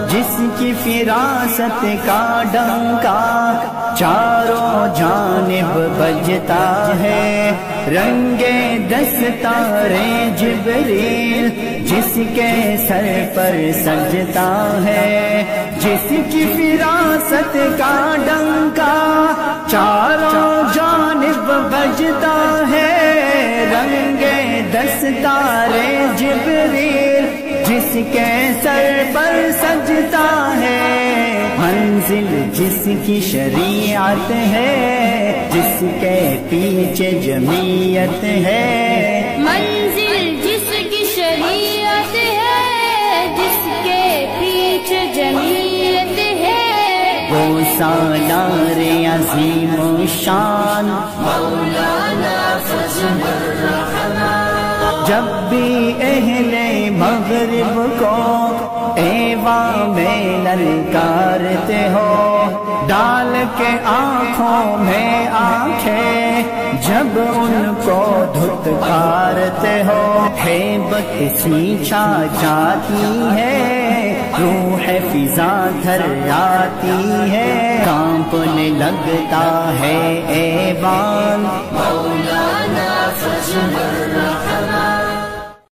جس کی فراست کا ڈنکا چاروں جانب بجتا ہے، رنگ دستار جبریل جس کے سر پر سجتا ہے، جس کی فراست کا ڈنکا چاروں جانب بجتا ہے، رنگ دستار جبریل جس کے سر پر سجتا ہے، منزل جس کی شریعت ہے، جس کے پیچھے جمعیت ہے، منزل جس کی شریعت ہے، جس کے پیچھے جمعیت ہے، وہ سالار عظیم الشان مولانا فضل الرحمن۔ جب بھی اہل مغرب کو ایواں میں للکارتے ہو، ڈال کے آنکھوں میں آنکھیں جب ان کو دھتکارتے ہو، ہیبت سی چھا جاتی ہے، روح فضا دھر آتی ہے، کانپنے لگتا ہے ایوان مولانا فضل